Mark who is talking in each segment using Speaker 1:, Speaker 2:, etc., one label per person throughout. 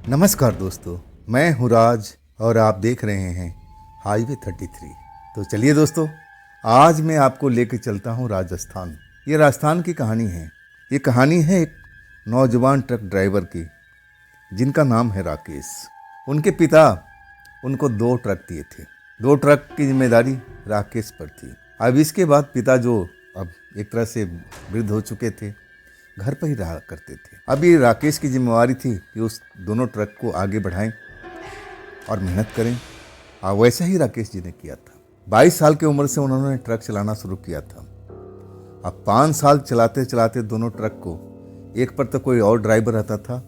Speaker 1: नमस्कार दोस्तों, मैं हूँ राज और आप देख रहे हैं हाईवे 33। तो चलिए दोस्तों, आज मैं आपको लेकर चलता हूँ राजस्थान। ये राजस्थान की कहानी है। ये कहानी है एक नौजवान ट्रक ड्राइवर की, जिनका नाम है राकेश। उनके पिता उनको 2 ट्रक दिए थे। 2 ट्रक की जिम्मेदारी राकेश पर थी। अब इसके बाद पिता, जो अब एक तरह से वृद्ध हो चुके थे, घर पर ही रहा करते थे। अब ये राकेश की जिम्मेवारी थी कि उस दोनों ट्रक को आगे बढ़ाएं और मेहनत करें। वैसा ही राकेश जी ने किया था। 22 साल की उम्र से उन्होंने ट्रक चलाना शुरू किया था। अब 5 साल चलाते चलाते दोनों ट्रक को, एक पर तो कोई और ड्राइवर रहता था,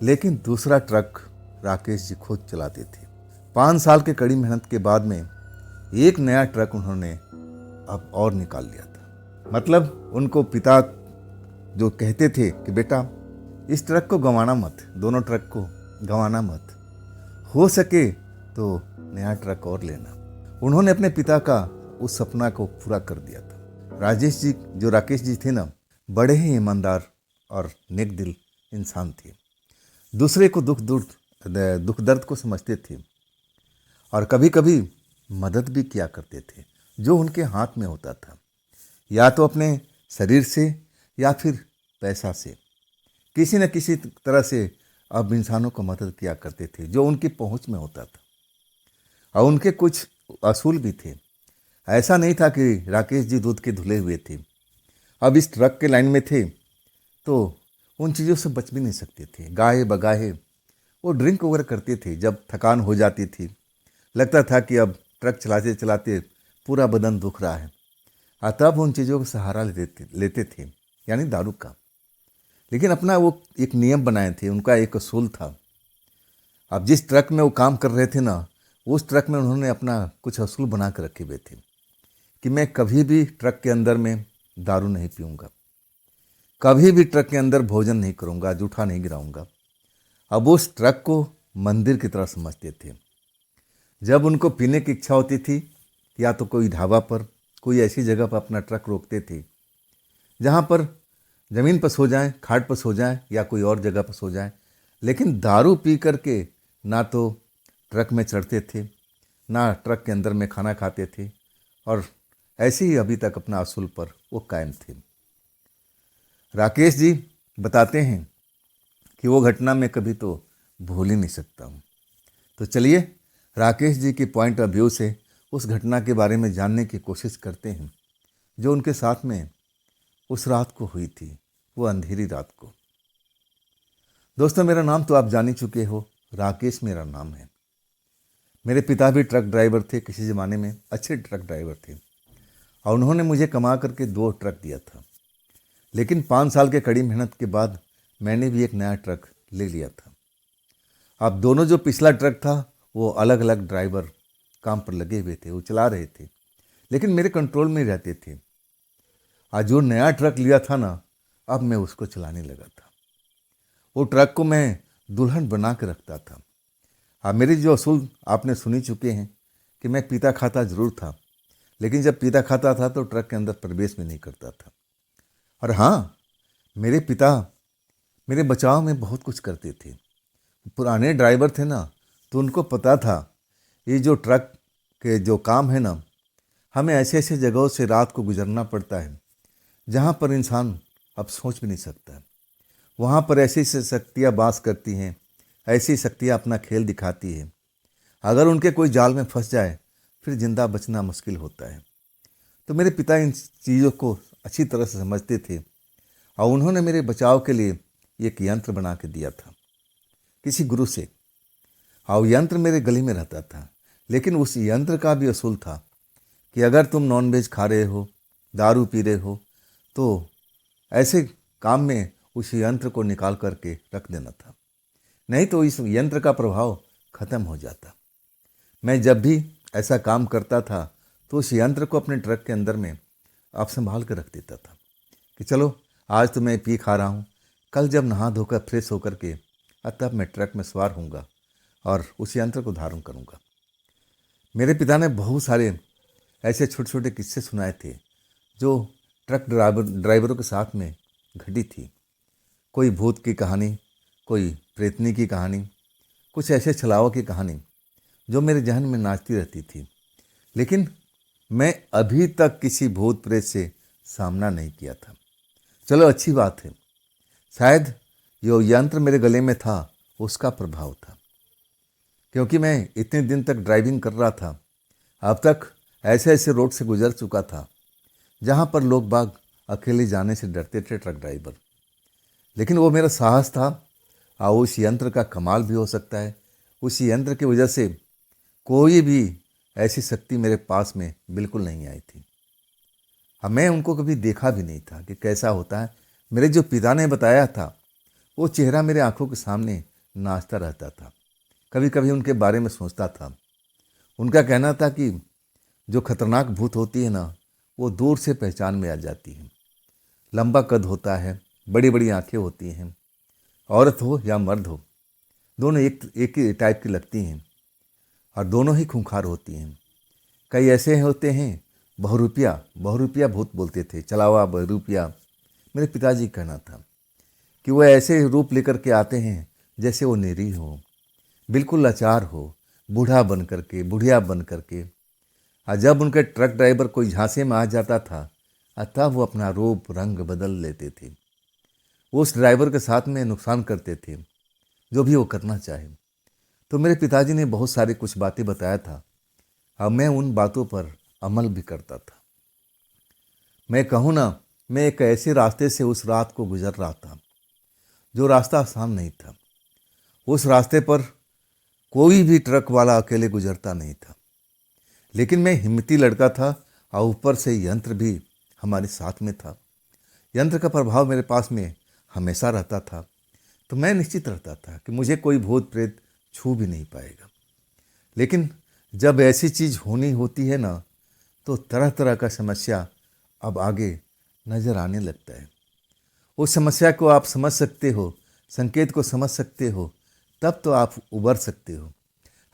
Speaker 1: लेकिन दूसरा ट्रक राकेश जी खुद चलाते थे। 5 साल के कड़ी मेहनत के बाद में एक नया ट्रक उन्होंने अब और निकाल लिया था। मतलब उनको पिता जो कहते थे कि बेटा, इस ट्रक को गंवाना मत, दोनों ट्रक को गंवाना मत, हो सके तो नया ट्रक और लेना। उन्होंने अपने पिता का उस सपना को पूरा कर दिया था। राकेश जी थे ना, बड़े ही ईमानदार और नेक दिल इंसान थे। दूसरे को दुख दर्द को समझते थे और कभी कभी मदद भी किया करते थे जो उनके हाथ में होता था, या तो अपने शरीर से या फिर पैसा से। किसी न किसी तरह से अब इंसानों को मदद किया करते थे जो उनकी पहुंच में होता था। और उनके कुछ असूल भी थे। ऐसा नहीं था कि राकेश जी दूध के धुले हुए थे। अब इस ट्रक के लाइन में थे तो उन चीज़ों से बच भी नहीं सकते थे। गाहे बगाहे वो ड्रिंक वगैरह करते थे। जब थकान हो जाती थी, लगता था कि अब ट्रक चलाते चलाते पूरा बदन दुख रहा है, तब उन चीज़ों का सहारा लेते थे, यानी दारू का। लेकिन अपना वो एक नियम बनाए थे, उनका एक असूल था। अब जिस ट्रक में वो काम कर रहे थे ना, उस ट्रक में उन्होंने अपना कुछ असूल बना कर रखे हुए थे कि मैं कभी भी ट्रक के अंदर में दारू नहीं पीऊँगा, कभी भी ट्रक के अंदर भोजन नहीं करूँगा, जूठा नहीं गिराऊँगा। अब उस ट्रक को मंदिर की तरह समझते थे। जब उनको पीने की इच्छा होती थी, या तो कोई ढाबा पर, कोई ऐसी जगह पर अपना ट्रक रोकते थे जहाँ पर ज़मीन पर सो जाएं, खाट पर सो जाएं या कोई और जगह पर सो जाएं, लेकिन दारू पी करके ना तो ट्रक में चढ़ते थे, ना ट्रक के अंदर में खाना खाते थे। और ऐसे ही अभी तक अपना असूल पर वो कायम थे। राकेश जी बताते हैं कि वो घटना मैं कभी तो भूल ही नहीं सकता हूँ। तो चलिए राकेश जी के पॉइंट ऑफ व्यू से उस घटना के बारे में जानने की कोशिश करते हैं जो उनके साथ में उस रात को हुई थी, वो अंधेरी रात को। दोस्तों, मेरा नाम तो आप जान ही चुके हो, राकेश मेरा नाम है। मेरे पिता भी ट्रक ड्राइवर थे, किसी ज़माने में अच्छे ट्रक ड्राइवर थे, और उन्होंने मुझे कमा करके 2 ट्रक दिया था। लेकिन 5 साल के कड़ी मेहनत के बाद मैंने भी एक नया ट्रक ले लिया था। अब दोनों, जो पिछला ट्रक था वो अलग अलग ड्राइवर काम पर लगे हुए थे, वो चला रहे थे, लेकिन मेरे कंट्रोल में रहते थे। आज जो नया ट्रक लिया था ना, अब मैं उसको चलाने लगा था। वो ट्रक को मैं दुल्हन बना के रखता था। अब मेरी जो असूल आपने सुनी चुके हैं कि मैं पीता खाता ज़रूर था, लेकिन जब पीता खाता था तो ट्रक के अंदर प्रवेश भी नहीं करता था। और हाँ, मेरे पिता मेरे बचाव में बहुत कुछ करते थे। पुराने ड्राइवर थे ना, तो उनको पता था ये जो ट्रक के जो काम है ना, हमें ऐसे ऐसे जगहों से रात को गुजरना पड़ता है जहाँ पर इंसान अब सोच भी नहीं सकता है। वहाँ पर ऐसी ऐसी शक्तियाँ वास करती हैं, ऐसी शक्तियाँ अपना खेल दिखाती है। अगर उनके कोई जाल में फंस जाए फिर जिंदा बचना मुश्किल होता है। तो मेरे पिता इन चीज़ों को अच्छी तरह से समझते थे, और उन्होंने मेरे बचाव के लिए एक यंत्र बना के दिया था किसी गुरु से। और यंत्र मेरे गले में रहता था, लेकिन उस यंत्र का भी असूल था कि अगर तुम नॉनवेज खा रहे हो, दारू पी रहे हो, तो ऐसे काम में उस यंत्र को निकाल करके रख देना था, नहीं तो इस यंत्र का प्रभाव खत्म हो जाता। मैं जब भी ऐसा काम करता था तो उस यंत्र को अपने ट्रक के अंदर में आप संभाल कर रख देता था कि चलो आज तो मैं पी खा रहा हूँ, कल जब नहा धोकर फ्रेश होकर के तब मैं ट्रक में सवार होऊंगा और उस यंत्र को धारण करूँगा। मेरे पिता ने बहुत सारे ऐसे छोटे छोटे किस्से सुनाए थे जो ट्रक ड्राइवरों के साथ में घटी थी। कोई भूत की कहानी, कोई प्रेतनी की कहानी, कुछ ऐसे छलावा की कहानी जो मेरे जहन में नाचती रहती थी। लेकिन मैं अभी तक किसी भूत प्रेत से सामना नहीं किया था। चलो अच्छी बात है, शायद जो यंत्र मेरे गले में था उसका प्रभाव था, क्योंकि मैं इतने दिन तक ड्राइविंग कर रहा था। अब तक ऐसे ऐसे रोड से गुजर चुका था जहाँ पर लोग बाग अकेले जाने से डरते थे, ट्रक ड्राइवर। लेकिन वो मेरा साहस था, और उस यंत्र का कमाल भी हो सकता है। उस यंत्र की वजह से कोई भी ऐसी शक्ति मेरे पास में बिल्कुल नहीं आई थी। अब मैं उनको कभी देखा भी नहीं था कि कैसा होता है। मेरे जो पिता ने बताया था वो चेहरा मेरे आंखों के सामने नाचता रहता था। कभी कभी उनके बारे में सोचता था। उनका कहना था कि जो खतरनाक भूत होती है ना, वो दूर से पहचान में आ जाती है। लंबा कद होता है, बड़ी बड़ी आंखें होती हैं, औरत हो या मर्द हो, दोनों एक ही टाइप की लगती हैं, और दोनों ही खूंखार होती हैं। कई ऐसे होते हैं बहुरूपिया बहुरूपिया भूत बोलते थे, चलावा बहुरूपिया। मेरे पिताजी का कहना था कि वो ऐसे रूप लेकर के आते हैं जैसे वो निरीह हो, बिल्कुल लाचार हो, बूढ़ा बन करके, बुढ़िया बन करके। और जब उनके ट्रक ड्राइवर कोई झांसे में आ जाता था, तब वो अपना रूप रंग बदल लेते थे। वो उस ड्राइवर के साथ में नुकसान करते थे, जो भी वो करना चाहे। तो मेरे पिताजी ने बहुत सारी कुछ बातें बताया था, और मैं उन बातों पर अमल भी करता था। मैं कहूँ ना, मैं एक ऐसे रास्ते से उस रात को गुजर रहा था जो रास्ता आसान नहीं था। उस रास्ते पर कोई भी ट्रक वाला अकेले गुजरता नहीं था। लेकिन मैं हिम्मती लड़का था, और ऊपर से यंत्र भी हमारे साथ में था। यंत्र का प्रभाव मेरे पास में हमेशा रहता था। तो मैं निश्चित रहता था कि मुझे कोई भूत प्रेत छू भी नहीं पाएगा। लेकिन जब ऐसी चीज़ होनी होती है ना, तो तरह तरह का समस्या अब आगे नज़र आने लगता है। उस समस्या को आप समझ सकते हो, संकेत को समझ सकते हो, तब तो आप उबर सकते हो।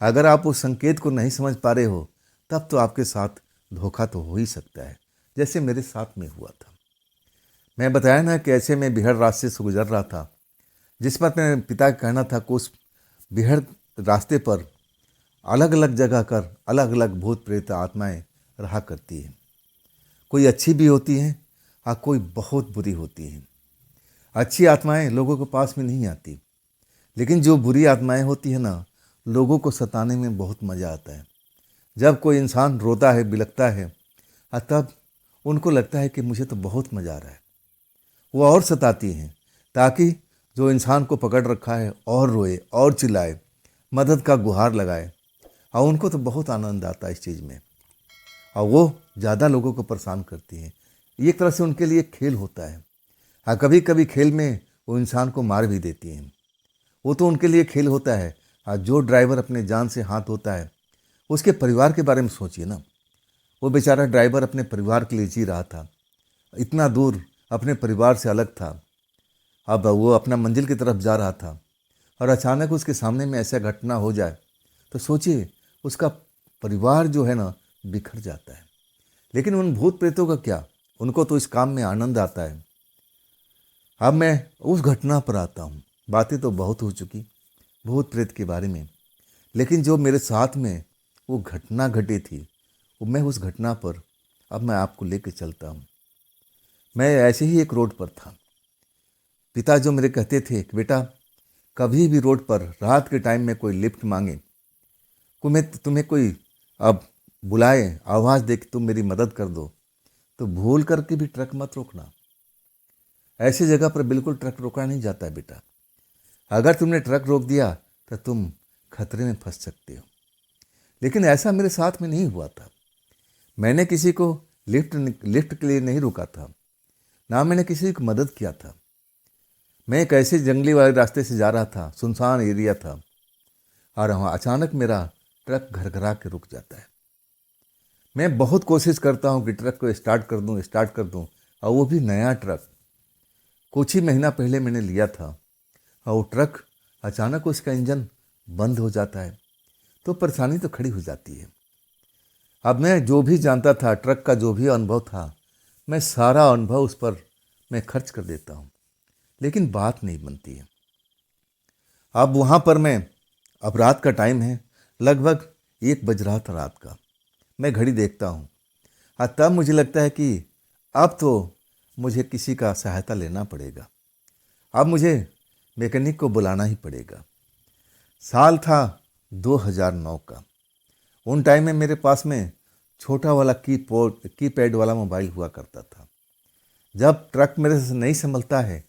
Speaker 1: अगर आप उस संकेत को नहीं समझ पा रहे हो, तब तो आपके साथ धोखा तो हो ही सकता है, जैसे मेरे साथ में हुआ था। मैं बताया ना कि ऐसे में बिहड़ रास्ते से गुजर रहा था, जिस पर मेरे पिता का कहना था कि उस बिहड़ रास्ते पर अलग अलग जगह कर अलग अलग भूत प्रेत आत्माएं रहा करती हैं। कोई अच्छी भी होती हैं और कोई बहुत बुरी होती हैं। अच्छी आत्माएं लोगों के पास में नहीं आती, लेकिन जो बुरी आत्माएं होती है ना, लोगों को सताने में बहुत मज़ा आता है। जब कोई इंसान रोता है, बिलखता है, और तब उनको लगता है कि मुझे तो बहुत मज़ा आ रहा है। वो और सताती हैं ताकि जो इंसान को पकड़ रखा है और रोए और चिल्लाए, मदद का गुहार लगाए। और उनको तो बहुत आनंद आता है इस चीज़ में, और वो ज़्यादा लोगों को परेशान करती हैं। एक तरह से उनके लिए खेल होता है। हाँ, कभी कभी खेल में वो इंसान को मार भी देती हैं। वो तो उनके लिए खेल होता है। हाँ, जो ड्राइवर अपने जान से हाथ धोता है, उसके परिवार के बारे में सोचिए ना। वो बेचारा ड्राइवर अपने परिवार के लिए जी रहा था, इतना दूर अपने परिवार से अलग था। अब वो अपना मंजिल की तरफ जा रहा था, और अचानक उसके सामने में ऐसा घटना हो जाए, तो सोचिए उसका परिवार जो है ना, बिखर जाता है। लेकिन उन भूत प्रेतों का क्या, उनको तो इस काम में आनंद आता है। अब मैं उस घटना पर आता हूँ। बातें तो बहुत हो चुकी भूत प्रेत के बारे में, लेकिन जो मेरे साथ में वो घटना घटी थी, वो मैं उस घटना पर अब मैं आपको लेके चलता हूँ। मैं ऐसे ही एक रोड पर था। पिता जो मेरे कहते थे कि बेटा, कभी भी रोड पर रात के टाइम में कोई लिफ्ट मांगे, तुम्हें कोई अब बुलाए, आवाज़ दे कि तुम मेरी मदद कर दो, तो भूल करके भी ट्रक मत रोकना। ऐसी जगह पर बिल्कुल ट्रक रोका नहीं जाता है बेटा। अगर तुमने ट्रक रोक दिया तो तुम खतरे में फंस सकते हो। लेकिन ऐसा मेरे साथ में नहीं हुआ था। मैंने किसी को लिफ्ट के लिए नहीं रुका था, ना मैंने किसी की मदद किया था। मैं एक ऐसे जंगली वाले रास्ते से जा रहा था, सुनसान एरिया था, और वहाँ अचानक मेरा ट्रक घरघरा के रुक जाता है। मैं बहुत कोशिश करता हूँ कि ट्रक को स्टार्ट कर दूँ, और वो भी नया ट्रक। कुछ ही महीना पहले मैंने लिया था, और वो ट्रक अचानक उसका इंजन बंद हो जाता है, तो परेशानी तो खड़ी हो जाती है। अब मैं जो भी जानता था, ट्रक का जो भी अनुभव था, मैं सारा अनुभव उस पर मैं खर्च कर देता हूँ, लेकिन बात नहीं बनती है। अब वहाँ पर मैं अब रात का टाइम है, लगभग 1 बज रहा था रात का। मैं घड़ी देखता हूँ और तब मुझे लगता है कि अब तो मुझे किसी का सहायता लेना पड़ेगा। अब मुझे मैकेनिक को बुलाना ही पड़ेगा। साल था 2009 का। उन टाइम में मेरे पास में छोटा वाला कीपैड वाला मोबाइल हुआ करता था। जब ट्रक मेरे से नहीं संभलता है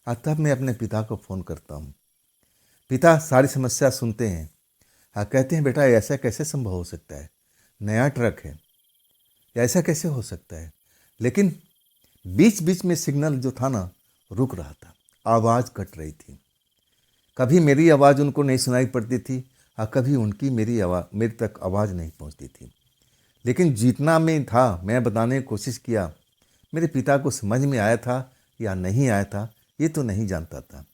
Speaker 1: तब मैं अपने पिता को फ़ोन करता हूँ। पिता सारी समस्या सुनते हैं। कहते हैं, बेटा ऐसा कैसे संभव हो सकता है, नया ट्रक है, ऐसा कैसे हो सकता है। लेकिन बीच बीच में सिग्नल जो था ना रुक रहा था, आवाज़ कट रही थी। कभी मेरी आवाज़ उनको नहीं सुनाई पड़ती थी और कभी उनकी मेरी तक आवाज़ नहीं पहुंचती थी। लेकिन जितना मैं था मैं बताने की कोशिश किया। मेरे पिता को समझ में आया था या नहीं आया था ये तो नहीं जानता था,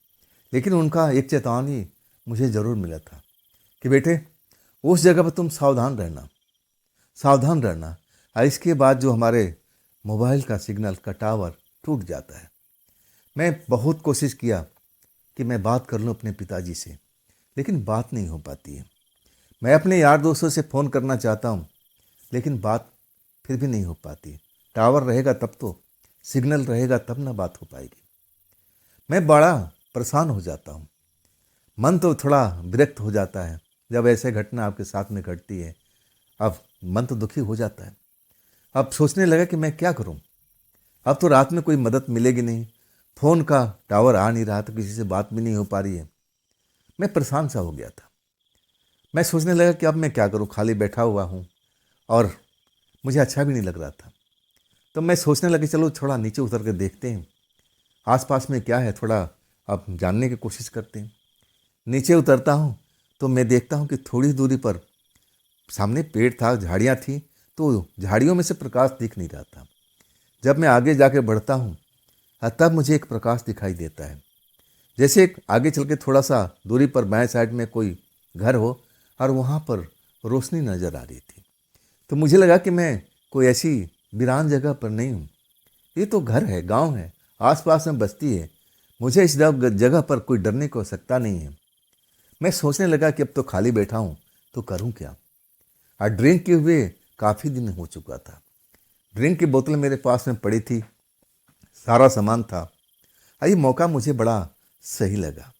Speaker 1: लेकिन उनका एक चेतावनी मुझे ज़रूर मिला था कि बेटे उस जगह पर तुम सावधान रहना, सावधान रहना। और इसके बाद जो हमारे मोबाइल का सिग्नल का टावर टूट जाता है। मैं बहुत कोशिश किया कि मैं बात कर लूँ अपने पिताजी से, लेकिन बात नहीं हो पाती है। मैं अपने यार दोस्तों से फ़ोन करना चाहता हूँ, लेकिन बात फिर भी नहीं हो पाती। टावर रहेगा तब तो, सिग्नल रहेगा तब ना बात हो पाएगी। मैं बड़ा परेशान हो जाता हूँ। मन तो थोड़ा विरक्त हो जाता है जब ऐसे घटना आपके साथ में घटती है। अब मन तो दुखी हो जाता है। अब सोचने लगा कि मैं क्या करूँ। अब तो रात में कोई मदद मिलेगी नहीं, फ़ोन का टावर आ नहीं रहा, तो किसी से बात भी नहीं हो पा रही है। मैं परेशान सा हो गया था। मैं सोचने लगा कि अब मैं क्या करूँ, खाली बैठा हुआ हूँ और मुझे अच्छा भी नहीं लग रहा था। तो मैं सोचने लगा चलो थोड़ा नीचे उतर कर देखते हैं आसपास में क्या है, थोड़ा अब जानने की कोशिश करते हैं। नीचे उतरता हूँ तो मैं देखता हूँ कि थोड़ी दूरी पर सामने पेड़ था, झाड़ियाँ थी, तो झाड़ियों में से प्रकाश दिख नहीं रहा था। जब मैं आगे जाके बढ़ता हूँ तब मुझे एक प्रकाश दिखाई देता है, जैसे एक आगे चल के थोड़ा सा दूरी पर बाएं साइड में कोई घर हो और वहाँ पर रोशनी नज़र आ रही थी। तो मुझे लगा कि मैं कोई ऐसी वीरान जगह पर नहीं हूँ, ये तो घर है, गांव है, आसपास में बस्ती है। मुझे इस जगह पर कोई डरने की आवश्यकता नहीं है। मैं सोचने लगा कि अब तो खाली बैठा हूँ तो करूँ क्या। और ड्रिंक किए हुए काफ़ी दिन हो चुका था। ड्रिंक की बोतल मेरे पास में पड़ी थी, सारा सामान था। ये मौका मुझे बड़ा सही लगा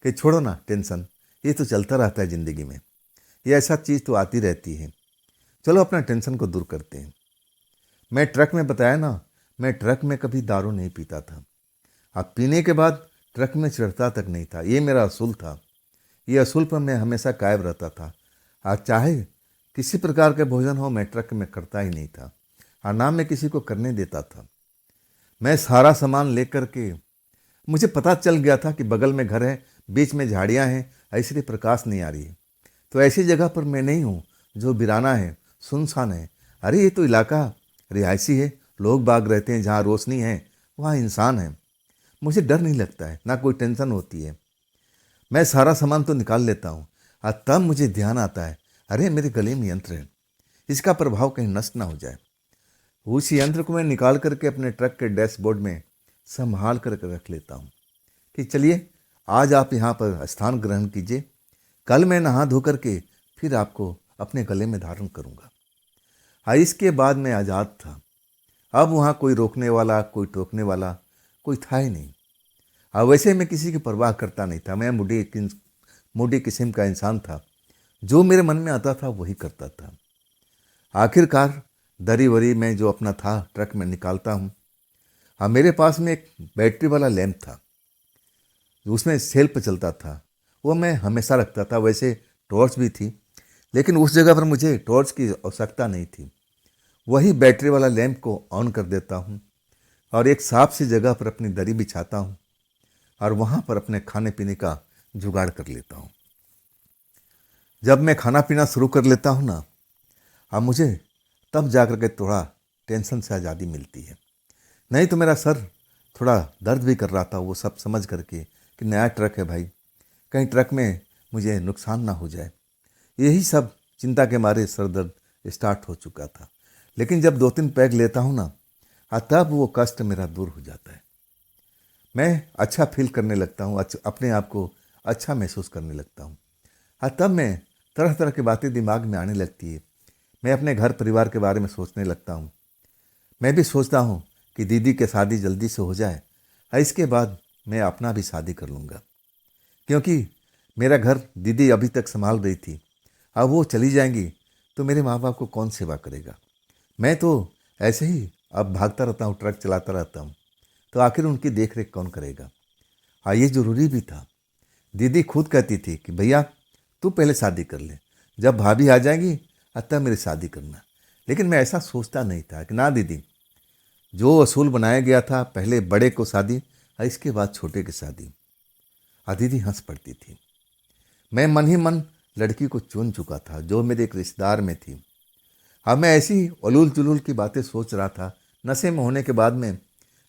Speaker 1: कि छोड़ो ना टेंशन, ये तो चलता रहता है ज़िंदगी में, ये ऐसा चीज़ तो आती रहती है, चलो अपना टेंशन को दूर करते हैं। मैं ट्रक में बताया ना, मैं ट्रक में कभी दारू नहीं पीता था। अब पीने के बाद ट्रक में चढ़ता तक नहीं था, ये मेरा असूल था। ये असूल पर मैं हमेशा कायम रहता था। आज चाहे किसी प्रकार का भोजन हो मैं ट्रक में करता ही नहीं था और ना मैं किसी को करने देता था। मैं सारा सामान लेकर के, मुझे पता चल गया था कि बगल में घर है, बीच में झाड़ियाँ हैं, इसलिए प्रकाश नहीं आ रही है। तो ऐसी जगह पर मैं नहीं हूँ जो वीराना है, सुनसान है। अरे ये तो इलाका रिहायशी है, लोग बाग रहते हैं, जहाँ रोशनी है वहाँ इंसान है। मुझे डर नहीं लगता है, ना कोई टेंशन होती है। मैं सारा सामान तो निकाल लेता हूँ और तब मुझे ध्यान आता है, अरे मेरे गले में यंत्र है, इसका प्रभाव कहीं नष्ट ना हो जाए। उस यंत्र को मैं निकाल करके अपने ट्रक के डैशबोर्ड में संभाल करके रख लेता हूँ कि चलिए आज आप यहाँ पर स्थान ग्रहण कीजिए, कल मैं नहा धो करके फिर आपको अपने गले में धारण करूँगा। इसके बाद मैं आज़ाद था। अब वहाँ कोई रोकने वाला, कोई टोकने वाला कोई था ही नहीं। वैसे मैं किसी की परवाह करता नहीं था। मैं मूडी किस्म का इंसान था, जो मेरे मन में आता था वही करता था। आखिरकार दरी वरी में जो अपना था ट्रक में निकालता हूँ। मेरे पास में एक बैटरी वाला लैंप था, उसमें सेल पर चलता था, वो मैं हमेशा रखता था। वैसे टॉर्च भी थी, लेकिन उस जगह पर मुझे टॉर्च की आवश्यकता नहीं थी। वही बैटरी वाला लैंप को ऑन कर देता हूँ और एक साफ सी जगह पर अपनी दरी बिछाता हूँ और वहाँ पर अपने खाने पीने का जुगाड़ कर लेता हूँ। जब मैं खाना पीना शुरू कर लेता हूँ ना, अब मुझे तब जाकर के थोड़ा टेंशन से आज़ादी मिलती है। नहीं तो मेरा सर थोड़ा दर्द भी कर रहा था, वो सब समझ करके कि नया ट्रक है भाई, कहीं ट्रक में मुझे नुकसान ना हो जाए। यही सब चिंता के मारे सर दर्द स्टार्ट हो चुका था। लेकिन जब 2-3 पैग लेता हूँ ना, तब वो कष्ट मेरा दूर हो जाता है। मैं अच्छा फील करने लगता हूँ, अपने आप को अच्छा महसूस करने लगता हूँ। हाँ, तब मैं तरह तरह की बातें दिमाग में आने लगती है। मैं अपने घर परिवार के बारे में सोचने लगता हूँ। मैं भी सोचता हूँ कि दीदी की शादी जल्दी से हो जाए और इसके बाद मैं अपना भी शादी कर लूँगा, क्योंकि मेरा घर दीदी अभी तक संभाल रही थी। अब वो चली जाएंगी तो मेरे माँ बाप को कौन सेवा करेगा। मैं तो ऐसे ही अब भागता रहता हूँ, ट्रक चलाता रहता हूँ, तो आखिर उनकी देख रेख कौन करेगा। हाँ, ये ज़रूरी भी था। दीदी खुद कहती थी कि भैया तू पहले शादी कर ले, जब भाभी आ जाएंगी तब मेरी शादी करना। लेकिन मैं ऐसा सोचता नहीं था कि ना दीदी, जो असूल बनाया गया था पहले बड़े को शादी और इसके बाद छोटे की शादी। दीदी हंस पड़ती थी। मैं मन ही मन लड़की को चुन चुका था जो मेरे एक रिश्तेदार में थी। हाँ, मैं ऐसी उलूल जुलूल की बातें सोच रहा था। नशे में होने के बाद में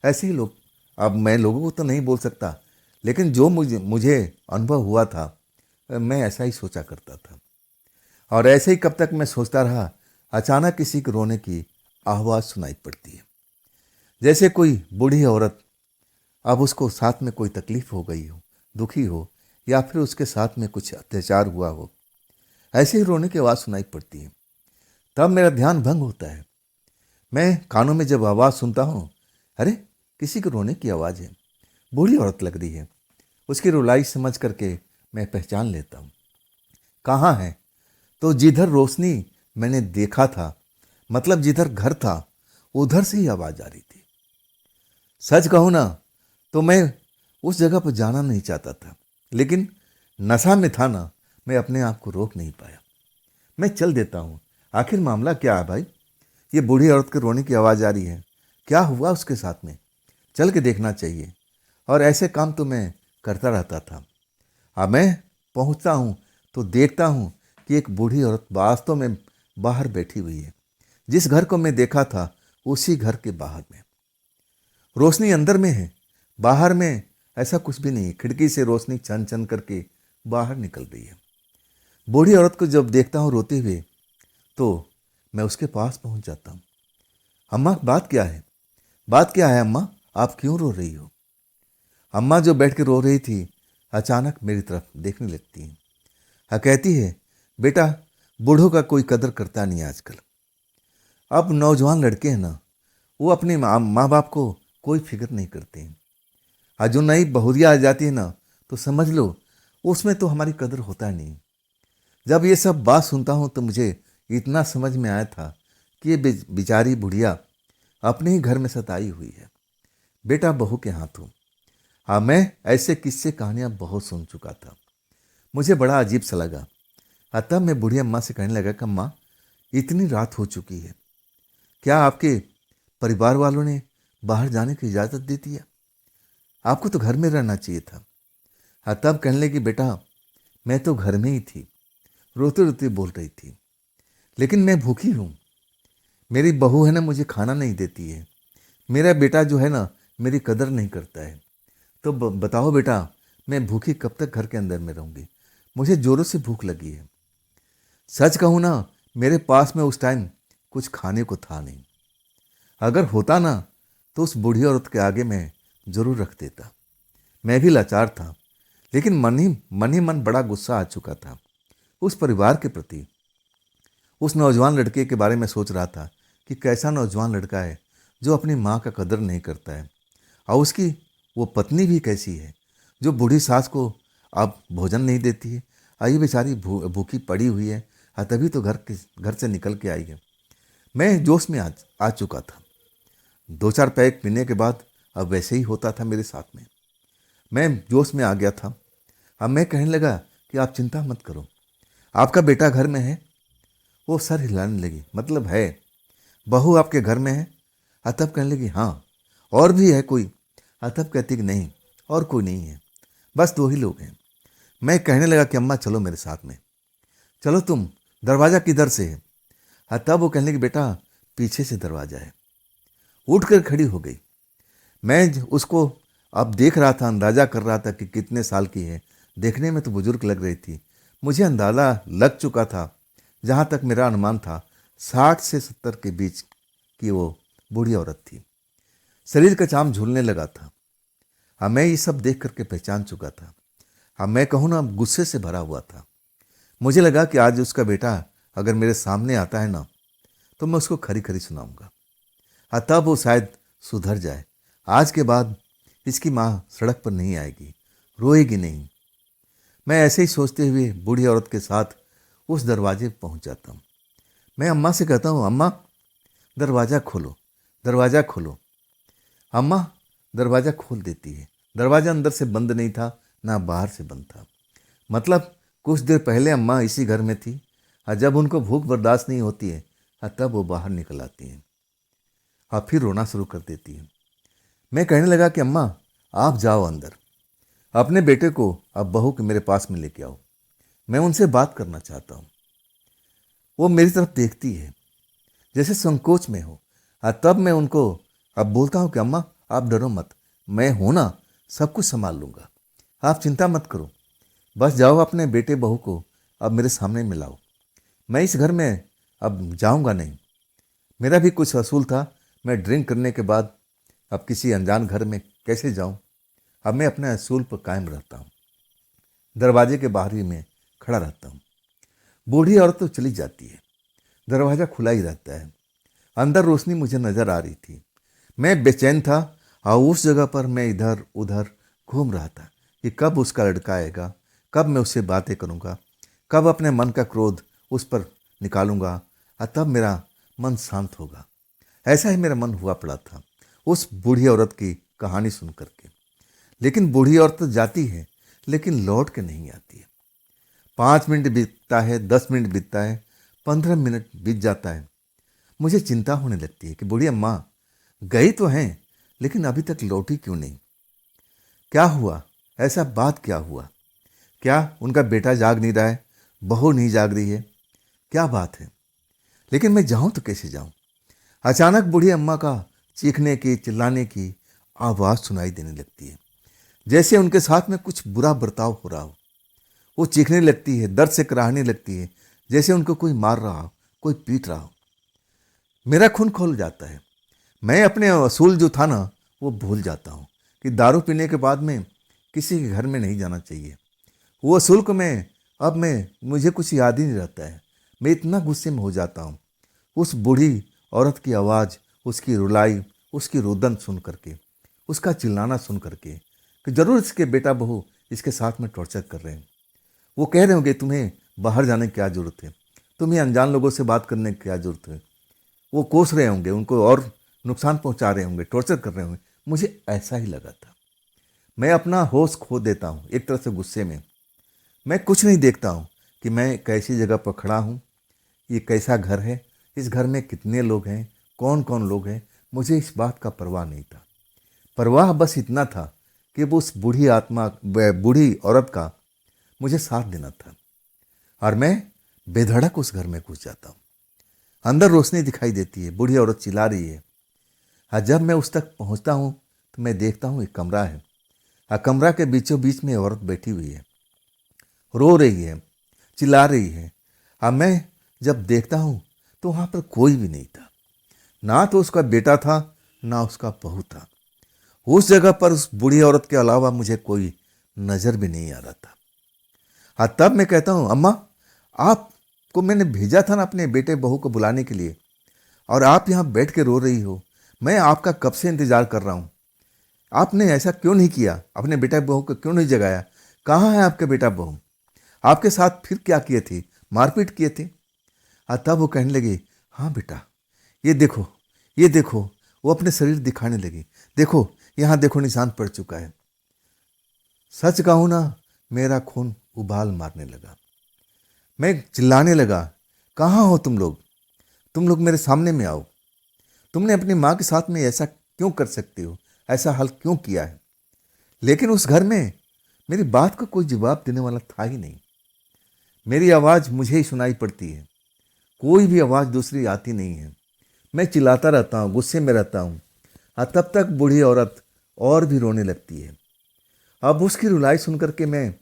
Speaker 1: ऐसे ही लोग, अब मैं लोगों को तो नहीं बोल सकता, लेकिन जो मुझे मुझे अनुभव हुआ था मैं ऐसा ही सोचा करता था। और ऐसे ही कब तक मैं सोचता रहा, अचानक किसी के रोने की आवाज़ सुनाई पड़ती है, जैसे कोई बूढ़ी औरत, अब उसको साथ में कोई तकलीफ हो गई हो, दुखी हो, या फिर उसके साथ में कुछ अत्याचार हुआ हो। ऐसे ही रोने की आवाज़ सुनाई पड़ती है। तब मेरा ध्यान भंग होता है। मैं कानों में जब आवाज़ सुनता हूँ, अरे किसी के रोने की आवाज़ है, बूढ़ी औरत लग रही है। उसकी रुलाई समझ करके मैं पहचान लेता हूँ। कहाँ है? तो जिधर रोशनी मैंने देखा था, मतलब जिधर घर था, उधर से ही आवाज़ आ रही थी। सच कहूँ ना, तो मैं उस जगह पर जाना नहीं चाहता था, लेकिन नशा में था ना, मैं अपने आप को रोक नहीं पाया। मैं चल देता हूँ। आखिर मामला क्या है भाई? ये बूढ़ी औरत के रोने की आवाज़ आ रही है, क्या हुआ उसके साथ में? चल के देखना चाहिए। और ऐसे काम तो मैं करता रहता था। अब मैं पहुँचता हूँ तो देखता हूँ कि एक बूढ़ी औरत वास्तव में बाहर बैठी हुई है। जिस घर को मैं देखा था उसी घर के बाहर में। रोशनी अंदर में है, बाहर में ऐसा कुछ भी नहीं। खिड़की से रोशनी चन चन करके बाहर निकल रही है। बूढ़ी औरत को जब देखता हूँ रोते हुए, तो मैं उसके पास पहुँच जाता हूँ। अम्मा, बात क्या है? बात क्या है अम्मा? आप क्यों रो रही हो? अम्मा जो बैठ के रो रही थी, अचानक मेरी तरफ देखने लगती है। हाँ, कहती है, बेटा बूढ़ों का कोई कदर करता नहीं आजकल। अब नौजवान लड़के हैं ना, वो अपने माँ बाप को कोई फिक्र नहीं करते हैं। हाँ, जो नई बहुरिया आ जाती है ना, तो समझ लो उसमें तो हमारी कदर होता नहीं। जब ये सब बात सुनता हूँ तो मुझे इतना समझ में आया था कि ये बेचारी बुढ़िया अपने ही घर में सताई हुई है, बेटा बहू के हाथों। हाँ, मैं ऐसे किस्से कहानियाँ बहुत सुन चुका था। मुझे बड़ा अजीब सा लगा। तब मैं बूढ़ी अम्मा से कहने लगा कि अम्मा, इतनी रात हो चुकी है, क्या आपके परिवार वालों ने बाहर जाने की इजाज़त दे दी है? आपको तो घर में रहना चाहिए था। हाँ, तब कहने लगी, बेटा मैं तो घर में ही थी, रोते रोते बोल रही थी, लेकिन मैं भूखी हूँ। मेरी बहू है ना, मुझे खाना नहीं देती है। मेरा बेटा जो है ना, मेरी कदर नहीं करता है। तो बताओ बेटा, मैं भूखी कब तक घर के अंदर में रहूँगी? मुझे ज़ोरों से भूख लगी है। सच कहूँ ना, मेरे पास में उस टाइम कुछ खाने को था नहीं। अगर होता ना, तो उस बूढ़ी औरत के आगे मैं ज़रूर रख देता। मैं भी लाचार था, लेकिन मन ही मन बड़ा गुस्सा आ चुका था उस परिवार के प्रति। उस नौजवान लड़के के बारे में सोच रहा था कि कैसा नौजवान लड़का है जो अपनी माँ का कदर नहीं करता है, और उसकी वो पत्नी भी कैसी है जो बूढ़ी सास को अब भोजन नहीं देती है। ये बेचारी भूखी पड़ी हुई है, तभी तो घर से निकल के आई है। मैं जोश में आ चुका था। 2-4 पैक पीने के बाद अब वैसे ही होता था मेरे साथ में। मैं जोश में आ गया था। अब मैं कहने लगा कि आप चिंता मत करो, आपका बेटा घर में है। वो सर हिलाने लगी, मतलब है, बहू आपके घर में है? तब कहने लगी, हाँ। और भी है कोई? तब कहती कि नहीं, और कोई नहीं है, बस 2 ही लोग हैं। मैं कहने लगा कि अम्मा चलो मेरे साथ में, चलो तुम, दरवाज़ा किधर से है? तब वो कहने लगी, बेटा पीछे से दरवाज़ा है। उठ कर खड़ी हो गई। मैं उसको अब देख रहा था, अंदाज़ा कर रहा था कि कितने साल की है। देखने में तो बुजुर्ग लग रही थी। मुझे अंदाज़ा लग चुका था, जहाँ तक मेरा अनुमान था, 60 से 70 के बीच की वो बूढ़ी औरत थी। शरीर का चाम झूलने लगा था। हाँ, मैं ये सब देख करके पहचान चुका था। हाँ, मैं कहूँ ना, गुस्से से भरा हुआ था। मुझे लगा कि आज उसका बेटा अगर मेरे सामने आता है ना, तो मैं उसको खरी खरी सुनाऊंगा, तब वो शायद सुधर जाए। आज के बाद इसकी माँ सड़क पर नहीं आएगी, रोएगी नहीं। मैं ऐसे ही सोचते हुए बूढ़ी औरत के साथ उस दरवाजे पर पहुंच जाता हूँ। मैं अम्मा से कहता हूँ, अम्मा दरवाज़ा खोलो, दरवाज़ा खोलो। अम्मा दरवाज़ा खोल देती है। दरवाज़ा अंदर से बंद नहीं था, ना बाहर से बंद था। मतलब कुछ देर पहले अम्मा इसी घर में थी, और जब उनको भूख बर्दाश्त नहीं होती है तब वो बाहर निकल आती हैं और फिर रोना शुरू कर देती हैं। मैं कहने लगा कि अम्मा आप जाओ अंदर, अपने बेटे को अब बहू के मेरे पास में लेके आओ, मैं उनसे बात करना चाहता हूँ। वो मेरी तरफ देखती है जैसे संकोच में हो, और तब मैं उनको अब बोलता हूँ कि अम्मा आप डरो मत, मैं हूं ना, सब कुछ संभाल लूँगा, आप चिंता मत करो। बस जाओ अपने बेटे बहू को अब मेरे सामने मिलाओ। मैं इस घर में अब जाऊँगा नहीं। मेरा भी कुछ असूल था, मैं ड्रिंक करने के बाद अब किसी अनजान घर में कैसे जाऊँ। अब मैं अपने असूल पर कायम रहता हूँ। दरवाजे के बाहर ही मैं खड़ा रहता हूँ। बूढ़ी औरत तो चली जाती है, दरवाज़ा खुला ही रहता है। अंदर रोशनी मुझे नज़र आ रही थी। मैं बेचैन था और उस जगह पर मैं इधर उधर घूम रहा था कि कब उसका लड़का आएगा, कब मैं उससे बातें करूँगा, कब अपने मन का क्रोध उस पर निकालूंगा, और तब मेरा मन शांत होगा। ऐसा ही मेरा मन हुआ पड़ा था उस बूढ़ी औरत की कहानी सुन करके। लेकिन बूढ़ी औरत तो जाती है, लेकिन लौट के नहीं आती है। 5 मिनट बीतता है, 10 मिनट बीतता है, 15 मिनट बीत जाता है। मुझे चिंता होने लगती है कि बूढ़ी अम्मा गई तो हैं, लेकिन अभी तक लौटी क्यों नहीं। क्या हुआ, ऐसा बात क्या हुआ? क्या उनका बेटा जाग नहीं रहा है, बहू नहीं जाग रही है, क्या बात है? लेकिन मैं जाऊं तो कैसे जाऊं? अचानक बूढ़ी अम्मा का चीखने की चिल्लाने की आवाज़ सुनाई देने लगती है, जैसे उनके साथ में कुछ बुरा बर्ताव हो रहा हो। वो चीखने लगती है, दर्द से कराहने लगती है, जैसे उनको कोई मार रहा हो, कोई पीट रहा हो। मेरा खून खौल जाता है। मैं अपने असूल जो था ना, वो भूल जाता हूँ कि दारू पीने के बाद में किसी के घर में नहीं जाना चाहिए। वो असूल को मैं मुझे कुछ याद ही नहीं रहता है। मैं इतना गुस्से में हो जाता हूँ उस बूढ़ी औरत की आवाज़, उसकी रुलाई, उसकी रुदन सुन करके, उसका चिल्लाना सुन करके कि ज़रूर इसके बेटा बहू इसके साथ में टॉर्चर कर रहे हैं। वो कह रहे होंगे तुम्हें बाहर जाने की क्या ज़रूरत है, तुम्हें अनजान लोगों से बात करने की क्या ज़रूरत है। वो कोस रहे होंगे, उनको और नुकसान पहुंचा रहे होंगे, टॉर्चर कर रहे होंगे। मुझे ऐसा ही लगा था। मैं अपना होश खो देता हूँ एक तरह से गुस्से में। मैं कुछ नहीं देखता हूँ कि मैं कैसी जगह पर खड़ा हूँ, ये कैसा घर है, इस घर में कितने लोग हैं, कौन कौन लोग हैं। मुझे इस बात का परवाह नहीं था। परवाह बस इतना था कि वो उस बूढ़ी औरत का मुझे साथ देना था। और मैं बेधड़क उस घर में घुस जाता हूँ। अंदर रोशनी दिखाई देती है, बूढ़ी औरत चिल्ला रही है। और जब मैं उस तक पहुँचता हूँ तो मैं देखता हूँ एक कमरा है, और कमरा के बीचों बीच में औरत बैठी हुई है, रो रही है, चिल्ला रही है। और मैं जब देखता हूँ तो वहाँ पर कोई भी नहीं था, ना तो उसका बेटा था, ना उसका बहू था। उस जगह पर उस बूढ़ी औरत के अलावा मुझे कोई नज़र भी नहीं आ रहा था। और तब मैं कहता हूँ, अम्मा आपको मैंने भेजा था ना अपने बेटे बहू को बुलाने के लिए, और आप यहाँ बैठ के रो रही हो। मैं आपका कब से इंतज़ार कर रहा हूँ। आपने ऐसा क्यों नहीं किया, अपने बेटा बहू को क्यों नहीं जगाया? कहाँ है आपके बेटा बहू? आपके साथ फिर क्या किए थे, मारपीट किए थे? और तब वो कहने लगी, हाँ बेटा, ये देखो, ये देखो। वो अपने शरीर दिखाने लगी, देखो यहाँ देखो, निशान पड़ चुका है। सच कहूँ ना, मेरा खून उबाल मारने लगा। मैं चिल्लाने लगा, कहाँ हो तुम लोग? तुम लोग मेरे सामने में आओ। तुमने अपनी माँ के साथ में ऐसा क्यों कर सकते हो, ऐसा हाल क्यों किया है? लेकिन उस घर में मेरी बात का कोई जवाब देने वाला था ही नहीं। मेरी आवाज़ मुझे ही सुनाई पड़ती है, कोई भी आवाज़ दूसरी आती नहीं है। मैं चिल्लाता रहता हूँ, गुस्से में रहता हूँ। और तब तक बूढ़ी औरत और भी रोने लगती है। अब उसकी रुलाई सुन करके मैं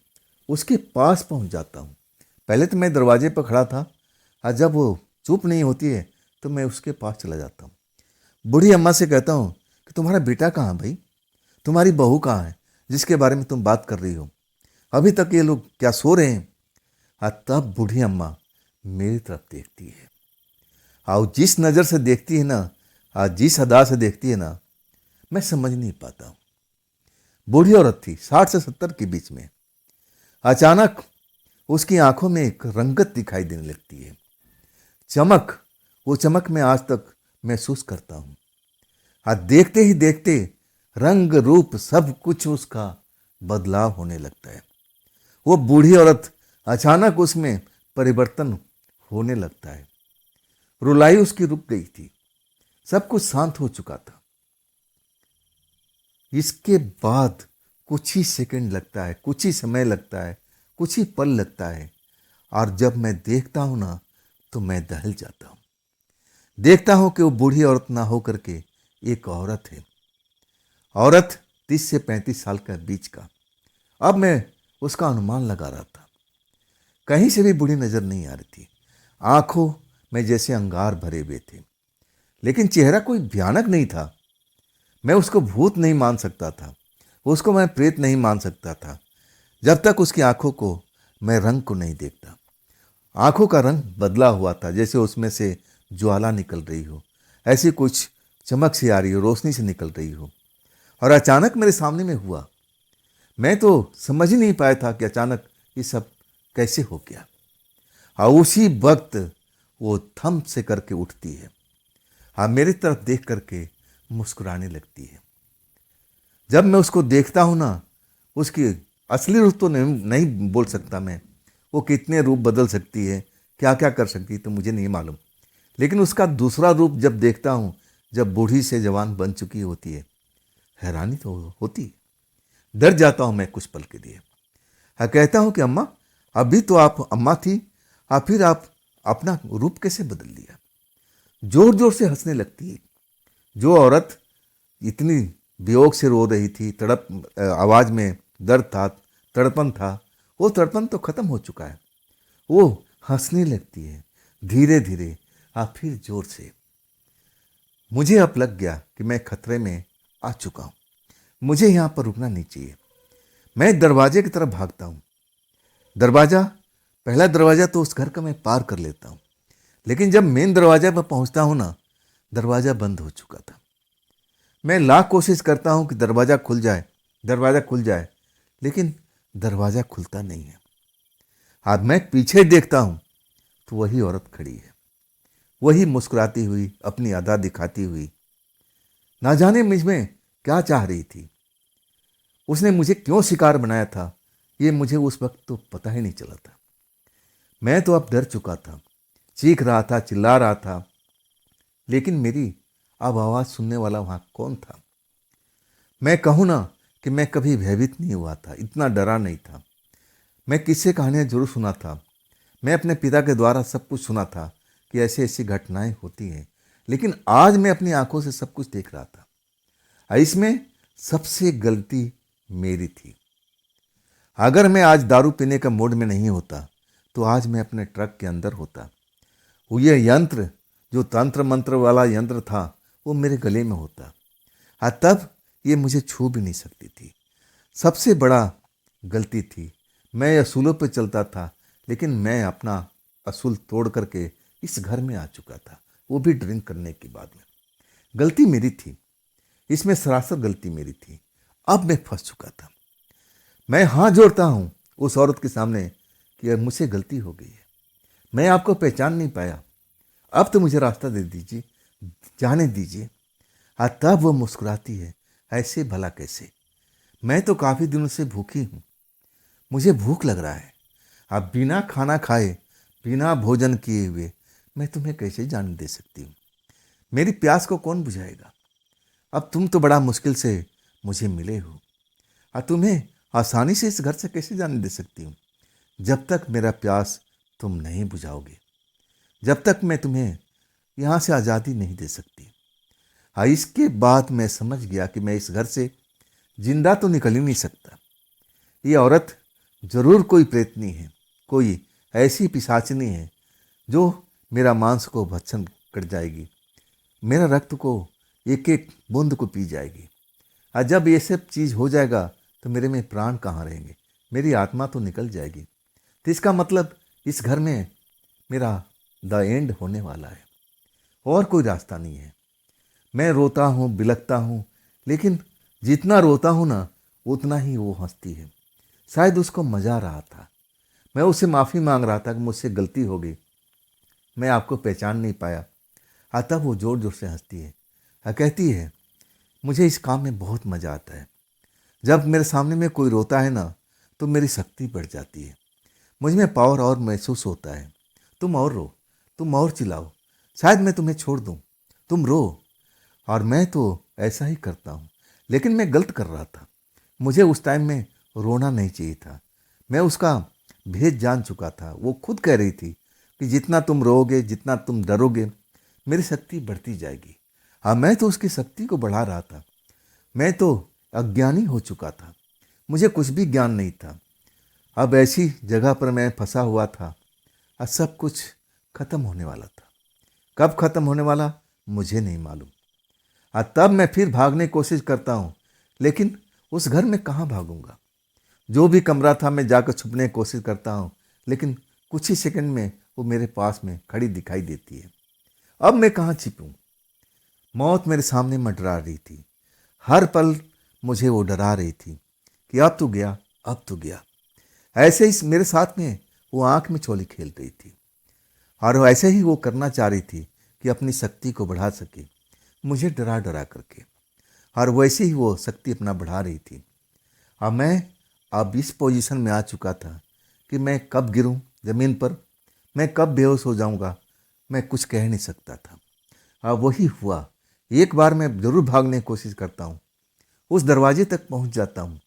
Speaker 1: उसके पास पहुँच जाता हूँ। पहले तो मैं दरवाजे पर खड़ा था, और जब वो चुप नहीं होती है तो मैं उसके पास चला जाता हूँ। बूढ़ी अम्मा से कहता हूँ कि तुम्हारा बेटा कहाँ भाई, तुम्हारी बहू कहाँ है जिसके बारे में तुम बात कर रही हो? अभी तक ये लोग क्या सो रहे हैं? और तब बूढ़ी अम्मा मेरी तरफ देखती है, और जिस नज़र से देखती है ना, और जिस अदा से देखती है ना, मैं समझ नहीं पाता हूँ। बूढ़ी औरत थी, 60 से 70 के बीच में। अचानक उसकी आंखों में एक रंगत दिखाई देने लगती है, चमक। वो चमक मैं आज तक महसूस करता हूँ। और देखते ही देखते रंग रूप सब कुछ उसका बदलाव होने लगता है। वो बूढ़ी औरत अचानक उसमें परिवर्तन होने लगता है। रुलाई उसकी रुक गई थी, सब कुछ शांत हो चुका था। इसके बाद कुछ ही सेकंड लगता है, कुछ ही समय लगता है, कुछ ही पल लगता है, और जब मैं देखता हूं ना, तो मैं दहल जाता हूं। देखता हूं कि वो बूढ़ी औरत ना हो करके एक औरत है। औरत 30 से 35 साल का बीच का। अब मैं उसका अनुमान लगा रहा था। कहीं से भी बूढ़ी नजर नहीं आ रही थी। आंखों में जैसे अंगार भरे हुए थे, लेकिन चेहरा कोई भयानक नहीं था। मैं उसको भूत नहीं मान सकता था, उसको मैं प्रेत नहीं मान सकता था, जब तक उसकी आंखों को मैं रंग को नहीं देखता। आंखों का रंग बदला हुआ था, जैसे उसमें से ज्वाला निकल रही हो, ऐसी कुछ चमक सी आ रही हो, रोशनी से निकल रही हो। और अचानक मेरे सामने में हुआ। मैं तो समझ ही नहीं पाया था कि अचानक ये सब कैसे हो गया। और उसी वक्त वो थम से करके उठती है, हाँ, मेरी तरफ देख करके मुस्कुराने लगती है। जब मैं उसको देखता हूं ना, उसकी असली रूप तो नहीं बोल सकता मैं। वो कितने रूप बदल सकती है, क्या क्या कर सकती है, तो मुझे नहीं मालूम। लेकिन उसका दूसरा रूप जब देखता हूं, जब बूढ़ी से जवान बन चुकी होती है, हैरानी तो होती है। डर जाता हूं मैं कुछ पल के लिए। हाँ, कहता हूं कि अम्मा, अभी तो आप अम्मा थी, और फिर आप अपना रूप कैसे बदल लिया। जोर जोर से हंसने लगती है। जो औरत इतनी वियोग से रो रही थी, तड़प, आवाज में दर्द था, तड़पन था, वो तड़पन तो खत्म हो चुका है। वो हंसने लगती है, धीरे धीरे, और फिर जोर से। मुझे अब लग गया कि मैं खतरे में आ चुका हूं, मुझे यहां पर रुकना नहीं चाहिए। मैं दरवाजे की तरफ भागता हूं। दरवाजा, पहला दरवाजा तो उस घर का मैं पार कर लेता हूं, लेकिन जब मेन दरवाजा पर पहुंचता हूं ना, दरवाजा बंद हो चुका था। मैं लाख कोशिश करता हूं कि दरवाजा खुल जाए, दरवाजा खुल जाए, लेकिन दरवाजा खुलता नहीं है। आज मैं पीछे देखता हूं, तो वही औरत खड़ी है, वही मुस्कुराती हुई, अपनी अदा दिखाती हुई। ना जाने मुझ में क्या चाह रही थी, उसने मुझे क्यों शिकार बनाया था, ये मुझे उस वक्त तो पता ही नहीं चला था। मैं तो अब डर चुका था, चीख रहा था, चिल्ला रहा था, लेकिन मेरी अब आवाज सुनने वाला वहां कौन था। मैं कहूँ ना कि मैं कभी भयभीत नहीं हुआ था, इतना डरा नहीं था। मैं किस्से कहानियाँ जरूर सुना था, मैं अपने पिता के द्वारा सब कुछ सुना था कि ऐसी ऐसी घटनाएं होती हैं, लेकिन आज मैं अपनी आंखों से सब कुछ देख रहा था। और इसमें सबसे गलती मेरी थी। अगर मैं आज दारू पीने का मूड में नहीं होता, तो आज मैं अपने ट्रक के अंदर होता। वो ये यंत्र, जो तंत्र मंत्र वाला यंत्र था, वो मेरे गले में होता। हाँ, तब ये मुझे छू भी नहीं सकती थी। सबसे बड़ा गलती थी, मैं असूलों पर चलता था, लेकिन मैं अपना असूल तोड़ करके इस घर में आ चुका था, वो भी ड्रिंक करने के बाद में। गलती मेरी थी, इसमें सरासर गलती मेरी थी। अब मैं फंस चुका था। मैं हाथ जोड़ता हूं उस औरत के सामने कि यार, मुझसे गलती हो गई है, मैं आपको पहचान नहीं पाया, अब तो मुझे रास्ता दे दीजिए, जाने दीजिए। हाँ, तब वो मुस्कुराती है, ऐसे भला कैसे, मैं तो काफी दिनों से भूखी हूं, मुझे भूख लग रहा है। अब बिना खाना खाए, बिना भोजन किए हुए मैं तुम्हें कैसे जाने दे सकती हूँ। मेरी प्यास को कौन बुझाएगा। अब तुम तो बड़ा मुश्किल से मुझे मिले हो, और तुम्हें आसानी से इस घर से कैसे जाने दे सकती हूँ, जब तक मेरा प्यास तुम नहीं बुझाओगे, जब तक मैं तुम्हें यहाँ से आज़ादी नहीं दे सकती। हाँ, इसके बाद मैं समझ गया कि मैं इस घर से जिंदा तो निकल ही नहीं सकता। ये औरत जरूर कोई प्रेतनी है, कोई ऐसी पिशाचिनी है जो मेरा मांस को भक्षण कर जाएगी, मेरा रक्त को एक एक बूंद को पी जाएगी। और जब ये सब चीज़ हो जाएगा, तो मेरे में प्राण कहाँ रहेंगे, मेरी आत्मा तो निकल जाएगी। तो इसका मतलब इस घर में मेरा द एंड होने वाला है और कोई रास्ता नहीं है। मैं रोता हूँ, बिलखता हूँ, लेकिन जितना रोता हूँ ना उतना ही वो हंसती है। शायद उसको मज़ा आ रहा था। मैं उससे माफ़ी मांग रहा था कि मुझसे गलती हो गई, मैं आपको पहचान नहीं पाया। तब वो ज़ोर ज़ोर से हंसती है और कहती है, मुझे इस काम में बहुत मज़ा आता है। जब मेरे सामने में कोई रोता है ना तो मेरी शक्ति बढ़ जाती है, मुझ में पावर और महसूस होता है। तुम और रो, तुम और चिल्लाओ, शायद मैं तुम्हें छोड़ दूँ, तुम रो। और मैं तो ऐसा ही करता हूँ, लेकिन मैं गलत कर रहा था। मुझे उस टाइम में रोना नहीं चाहिए था। मैं उसका भेद जान चुका था। वो खुद कह रही थी कि जितना तुम रोओगे, जितना तुम डरोगे, मेरी शक्ति बढ़ती जाएगी। हाँ, मैं तो उसकी शक्ति को बढ़ा रहा था। मैं तो अज्ञानी हो चुका था, मुझे कुछ भी ज्ञान नहीं था। अब ऐसी जगह पर मैं फंसा हुआ था और सब कुछ खत्म होने वाला था। कब खत्म होने वाला मुझे नहीं मालूम। तब मैं फिर भागने की कोशिश करता हूँ, लेकिन उस घर में कहाँ भागूंगा। जो भी कमरा था मैं जाकर छुपने की कोशिश करता हूँ, लेकिन कुछ ही सेकंड में वो मेरे पास में खड़ी दिखाई देती है। अब मैं कहाँ छिपूं। मौत मेरे सामने मंडरा रही थी। हर पल मुझे वो डरा रही थी कि अब तो गया, अब तो गया। ऐसे ही मेरे साथ में वो आंख में चोली खेल रही थी और ऐसे ही वो करना चाह रही थी कि अपनी शक्ति को बढ़ा सके, मुझे डरा डरा करके। और वैसे ही वो शक्ति अपना बढ़ा रही थी। अब मैं अब इस पोजीशन में आ चुका था कि मैं कब गिरूं ज़मीन पर, मैं कब बेहोश हो जाऊंगा, मैं कुछ कह नहीं सकता था। अब वही हुआ। एक बार मैं ज़रूर भागने की कोशिश करता हूँ, उस दरवाजे तक पहुँच जाता हूँ।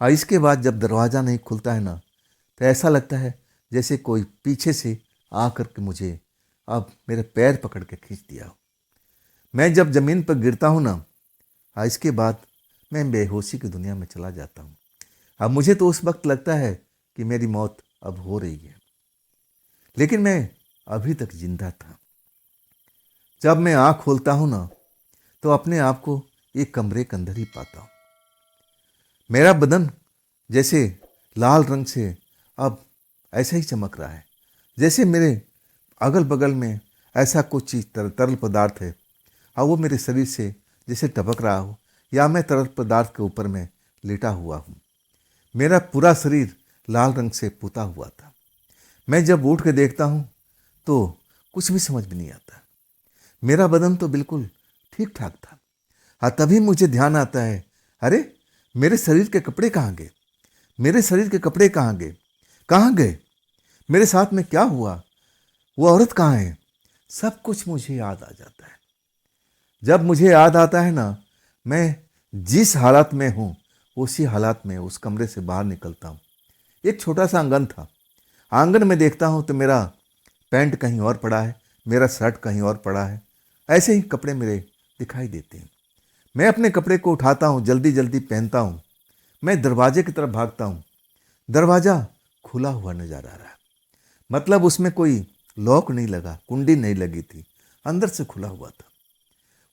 Speaker 1: और इसके बाद जब दरवाज़ा नहीं खुलता है ना तो ऐसा लगता है जैसे कोई पीछे से आ कर के मुझे अब मेरे पैर पकड़ के खींच दिया हो। मैं जब ज़मीन पर गिरता हूँ ना, इसके बाद मैं बेहोशी की दुनिया में चला जाता हूँ। अब मुझे तो उस वक्त लगता है कि मेरी मौत अब हो रही है, लेकिन मैं अभी तक जिंदा था। जब मैं आँख खोलता हूँ ना तो अपने आप को एक कमरे के अंदर ही पाता हूँ। मेरा बदन जैसे लाल रंग से अब ऐसे ही चमक रहा है, जैसे मेरे अगल बगल में ऐसा कुछ चीज़ तरल पदार्थ है और वो मेरे शरीर से जैसे टपक रहा हो, या मैं तरल पदार्थ के ऊपर में लेटा हुआ हूँ। मेरा पूरा शरीर लाल रंग से पुता हुआ था। मैं जब उठ के देखता हूँ तो कुछ भी समझ में नहीं आता। मेरा बदन तो बिल्कुल ठीक ठाक था। हाँ, तभी मुझे ध्यान आता है, अरे मेरे शरीर के कपड़े कहाँ गए, मेरे शरीर के कपड़े कहाँ गए, कहाँ गए, मेरे साथ में क्या हुआ, वो औरत कहाँ है। सब कुछ मुझे याद आ जाता है। जब मुझे याद आता है ना, मैं जिस हालत में हूँ उसी हालत में उस कमरे से बाहर निकलता हूँ। एक छोटा सा आंगन था। आंगन में देखता हूँ तो मेरा पैंट कहीं और पड़ा है, मेरा शर्ट कहीं और पड़ा है। ऐसे ही कपड़े मेरे दिखाई देते हैं। मैं अपने कपड़े को उठाता हूँ, जल्दी जल्दी पहनता हूँ। मैं दरवाजे की तरफ भागता हूँ। दरवाज़ा खुला हुआ नजर आ रहा है, मतलब उसमें कोई लॉक नहीं लगा, कुंडी नहीं लगी थी, अंदर से खुला हुआ था।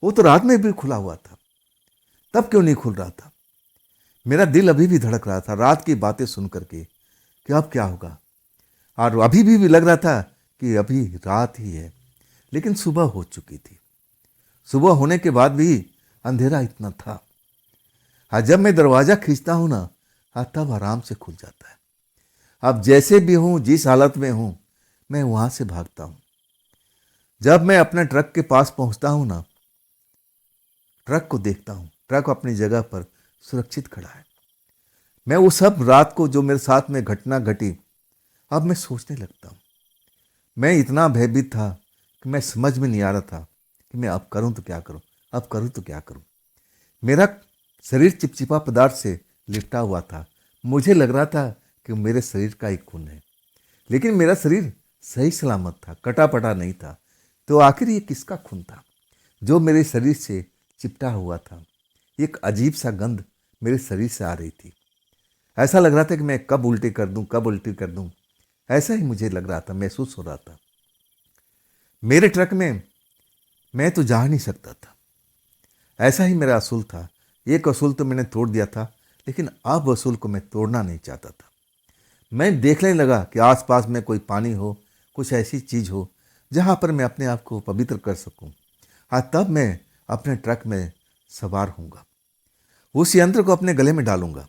Speaker 1: वो तो रात में भी खुला हुआ था, तब क्यों नहीं खुल रहा था। मेरा दिल अभी भी धड़क रहा था रात की बातें सुन करके कि अब क्या होगा। और अभी भी लग रहा था कि अभी रात ही है, लेकिन सुबह हो चुकी थी। सुबह होने के बाद भी अंधेरा इतना था। हाँ, जब मैं दरवाज़ा खींचता हूँ ना, हाँ, तब आराम से खुल जाता है। अब जैसे भी हूँ, जिस हालत में हूँ, मैं वहाँ से भागता हूँ। जब मैं अपने ट्रक के पास पहुँचता हूँ ना, ट्रक को देखता हूँ, ट्रक अपनी जगह पर सुरक्षित खड़ा है। मैं वो सब रात को जो मेरे साथ में घटना घटी, अब मैं सोचने लगता हूँ। मैं इतना भयभीत था कि मैं समझ में नहीं आ रहा था कि मैं अब करूँ तो क्या करूँ, अब करूँ तो क्या करूँ। मेरा शरीर चिपचिपा पदार्थ से लिपटा हुआ था। मुझे लग रहा था कि मेरे शरीर का ही खून है, लेकिन मेरा शरीर सही सलामत था, कटा पटा नहीं था। तो आखिर ये किसका खून था जो मेरे शरीर से चिपटा हुआ था। एक अजीब सा गंध मेरे शरीर से आ रही थी। ऐसा लग रहा था कि मैं कब उल्टी कर दूं, कब उल्टी कर दूं। ऐसा ही मुझे लग रहा था, महसूस हो रहा था। मेरे ट्रक में मैं तो जा नहीं सकता था। ऐसा ही मेरा असूल था। एक असूल तो मैंने तोड़ दिया था, लेकिन अब असूल को मैं तोड़ना नहीं चाहता था। मैं देखने लगा कि आसपास में कोई पानी हो, कुछ ऐसी चीज़ हो जहाँ पर मैं अपने आप को पवित्र कर सकूं। हाँ, तब मैं अपने ट्रक में सवार होऊंगा, उस यंत्र को अपने गले में डालूंगा।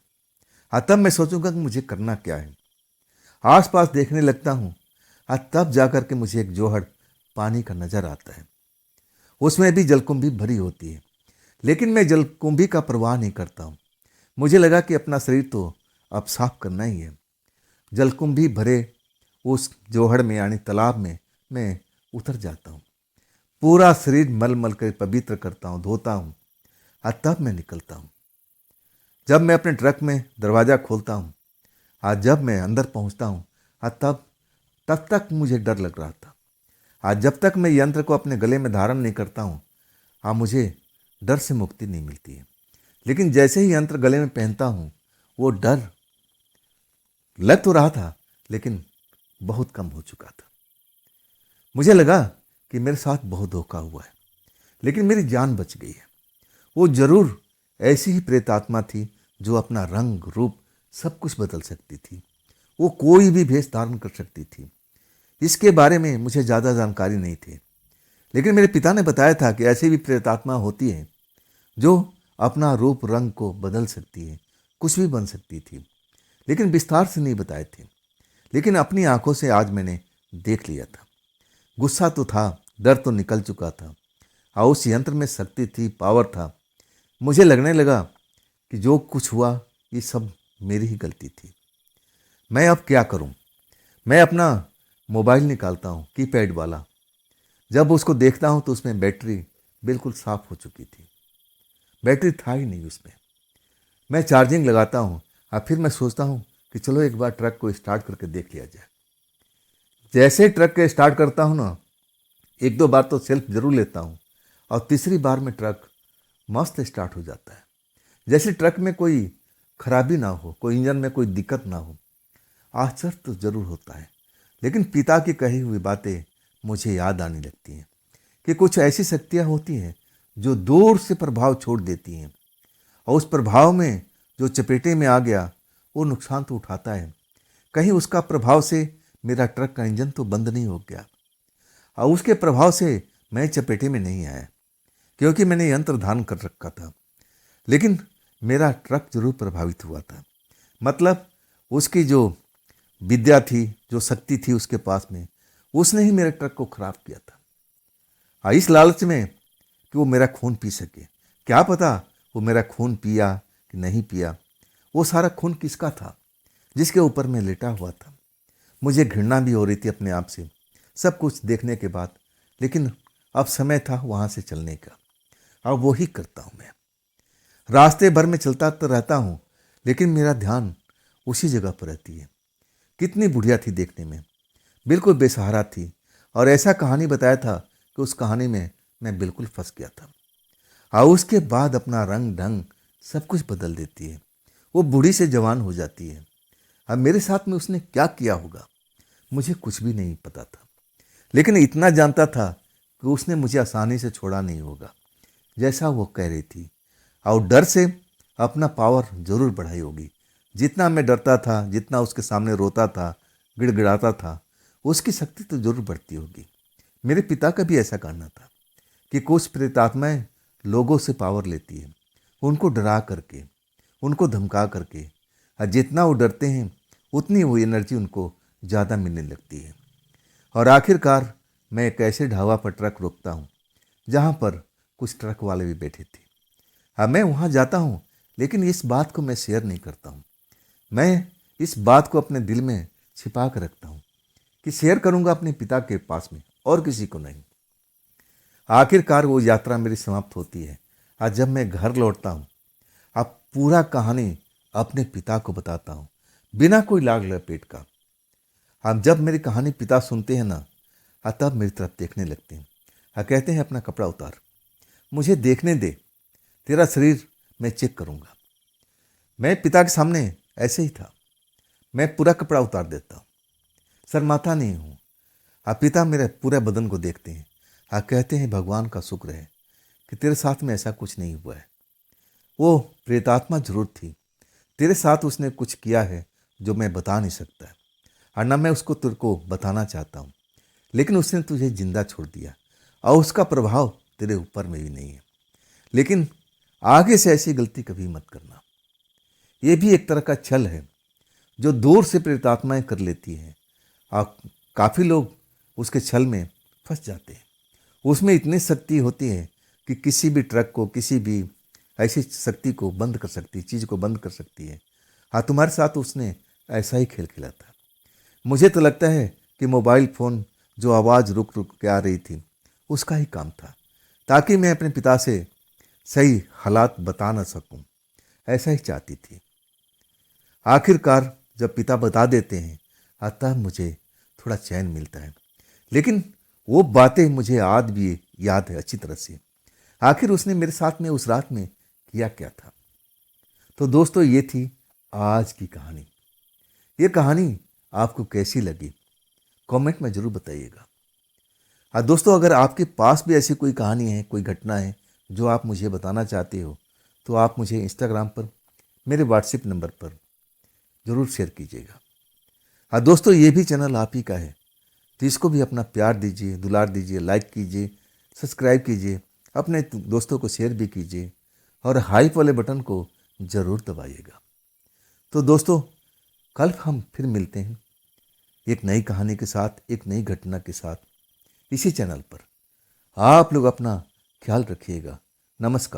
Speaker 1: हाँ, तब मैं सोचूंगा कि मुझे करना क्या है। आसपास देखने लगता हूँ। हाँ, तब जाकर के मुझे एक जोहड़ पानी का नजर आता है। उसमें भी जलकुंभी भरी होती है, लेकिन मैं जलकुंभी का परवाह नहीं करता हूँ। मुझे लगा कि अपना शरीर तो अब साफ करना ही है। जलकुंभी भरे उस जोहड़ में यानी तालाब में मैं उतर जाता हूँ। पूरा शरीर मल मल कर पवित्र करता हूँ, धोता हूँ। और तब मैं निकलता हूँ। जब मैं अपने ट्रक में दरवाज़ा खोलता हूँ, आज जब मैं अंदर पहुँचता हूँ, तब तक मुझे डर लग रहा था। आज जब तक मैं यंत्र को अपने गले में धारण नहीं करता हूँ, मुझे डर से मुक्ति नहीं मिलती है। लेकिन जैसे ही यंत्र गले में पहनता हूँ, वो डर लग तो रहा था, लेकिन बहुत कम हो चुका था। मुझे लगा कि मेरे साथ बहुत धोखा हुआ है, लेकिन मेरी जान बच गई है। वो जरूर ऐसी ही प्रेतात्मा थी जो अपना रंग रूप सब कुछ बदल सकती थी। वो कोई भी भेष धारण कर सकती थी। इसके बारे में मुझे ज़्यादा जानकारी नहीं थी, लेकिन मेरे पिता ने बताया था कि ऐसी भी प्रेतात्मा होती है जो अपना रूप रंग को बदल सकती है, कुछ भी बन सकती थी, लेकिन विस्तार से नहीं बताए थे। लेकिन अपनी आंखों से आज मैंने देख लिया था। गुस्सा तो था, डर तो निकल चुका था, और उस यंत्र में शक्ति थी, पावर था। मुझे लगने लगा कि जो कुछ हुआ ये सब मेरी ही गलती थी। मैं अब क्या करूं? मैं अपना मोबाइल निकालता हूं, कीपैड वाला। जब उसको देखता हूं तो उसमें बैटरी बिल्कुल साफ हो चुकी थी। बैटरी था ही नहीं उसमें। मैं चार्जिंग लगाता हूं और फिर मैं सोचता हूं कि चलो एक बार ट्रक को स्टार्ट करके देख लिया जाए। जैसे ही ट्रक के स्टार्ट करता हूं ना, एक दो बार तो सेल्फ जरूर लेता हूं, और तीसरी बार में ट्रक मस्त स्टार्ट हो जाता है। जैसे ट्रक में कोई खराबी ना हो, कोई इंजन में कोई दिक्कत ना हो। आश्चर्य तो जरूर होता है, लेकिन पिता की कही हुई बातें मुझे याद आने लगती हैं कि कुछ ऐसी शक्तियाँ होती हैं जो दूर से प्रभाव छोड़ देती हैं, और उस प्रभाव में जो चपेटे में आ गया वो नुकसान तो उठाता है। कहीं उसका प्रभाव से मेरा ट्रक का इंजन तो बंद नहीं हो गया, और उसके प्रभाव से मैं चपेटे में नहीं आया, क्योंकि मैंने यंत्र धारण कर रखा था। लेकिन मेरा ट्रक जरूर प्रभावित हुआ था। मतलब उसकी जो विद्या थी, जो शक्ति थी उसके पास में, उसने ही मेरे ट्रक को खराब किया था। इस लालच में कि वो मेरा खून पी सके। क्या पता वो मेरा खून पिया कि नहीं पिया। वो सारा खून किसका था जिसके ऊपर मैं लेटा हुआ था। मुझे घृणा भी हो रही थी अपने आप से, सब कुछ देखने के बाद। लेकिन अब समय था वहाँ से चलने का, और वो ही करता हूँ मैं। रास्ते भर में चलता तो रहता हूँ, लेकिन मेरा ध्यान उसी जगह पर रहती है। कितनी बुढ़िया थी देखने में, बिल्कुल बेसहारा थी, और ऐसा कहानी बताया था कि उस कहानी में मैं बिल्कुल फंस गया था। और उसके बाद अपना रंग ढंग सब कुछ बदल देती है। वो बूढ़ी से जवान हो जाती है। अब मेरे साथ में उसने क्या किया होगा मुझे कुछ भी नहीं पता था, लेकिन इतना जानता था कि उसने मुझे आसानी से छोड़ा नहीं होगा, जैसा वो कह रही थी। और डर से अपना पावर जरूर बढ़ाई होगी। जितना मैं डरता था, जितना उसके सामने रोता था, गिड़गिड़ाता था, उसकी शक्ति तो जरूर बढ़ती होगी। मेरे पिता का भी ऐसा कहना था कि कुछ प्रेतात्माएं लोगों से पावर लेती है, उनको डरा करके, उनको धमका करके, और जितना वो डरते हैं उतनी वो एनर्जी उनको ज़्यादा मिलने लगती है। और आखिरकार मैं एक ऐसे ढाबा पर ट्रक रोकता हूँ जहाँ पर कुछ ट्रक वाले भी बैठे थे। हाँ, मैं वहाँ जाता हूँ, लेकिन इस बात को मैं शेयर नहीं करता हूँ। मैं इस बात को अपने दिल में छिपा कर रखता हूँ कि शेयर करूँगा अपने पिता के पास में, और किसी को नहीं। आखिरकार वो यात्रा मेरी समाप्त होती है। आज जब मैं घर लौटता हूँ, अब पूरा कहानी अपने पिता को बताता हूँ, बिना कोई लाग लपेट का। हम जब मेरी कहानी पिता सुनते हैं ना, तब मेरी तरफ देखने लगते हैं। कहते हैं अपना कपड़ा उतार, मुझे देखने दे, तेरा शरीर मैं चेक करूँगा। मैं पिता के सामने ऐसे ही था, मैं पूरा कपड़ा उतार देता हूँ, शर्माता नहीं हूँ। पिता मेरे पूरे बदन को देखते हैं। कहते हैं भगवान का शुक्र है कि तेरे साथ में ऐसा कुछ नहीं हुआ है। वो प्रेतात्मा जरूर थी, तेरे साथ उसने कुछ किया है जो मैं बता नहीं सकता है, और ना मैं उसको तेरे को बताना चाहता हूँ। लेकिन उसने तुझे जिंदा छोड़ दिया और उसका प्रभाव तेरे ऊपर में भी नहीं है। लेकिन आगे से ऐसी गलती कभी मत करना। ये भी एक तरह का छल है जो दूर से प्रेतात्माएं कर लेती हैं, और काफ़ी लोग उसके छल में फंस जाते हैं। उसमें इतनी शक्ति होती है कि किसी भी ट्रक को, किसी भी ऐसी शक्ति को बंद कर सकती है, चीज़ को बंद कर सकती है। हाँ, तुम्हारे साथ उसने ऐसा ही खेल खेला था। मुझे तो लगता है कि मोबाइल फ़ोन जो आवाज़ रुक रुक के आ रही थी उसका ही काम था, ताकि मैं अपने पिता से सही हालात बता ना सकूं। ऐसा ही चाहती थी। आखिरकार जब पिता बता देते हैं अतः मुझे थोड़ा चैन मिलता है। लेकिन वो बातें मुझे आज भी याद है अच्छी तरह से। आखिर उसने मेरे साथ में उस रात में किया क्या था। तो दोस्तों, ये थी आज की कहानी। ये कहानी आपको कैसी लगी कमेंट में ज़रूर बताइएगा। हाँ दोस्तों, अगर आपके पास भी ऐसी कोई कहानी है, कोई घटना है जो आप मुझे बताना चाहते हो, तो आप मुझे इंस्टाग्राम पर मेरे व्हाट्सएप नंबर पर ज़रूर शेयर कीजिएगा। हाँ दोस्तों, ये भी चैनल आप ही का है, तो इसको भी अपना प्यार दीजिए, दुलार दीजिए, लाइक कीजिए, सब्सक्राइब कीजिए, अपने दोस्तों को शेयर भी कीजिए और हाइप वाले बटन को ज़रूर दबाइएगा। तो दोस्तों, कल हम फिर मिलते हैं एक नई कहानी के साथ, एक नई घटना के साथ, इसी चैनल पर। आप लोग अपना ख्याल रखिएगा। नमस्कार।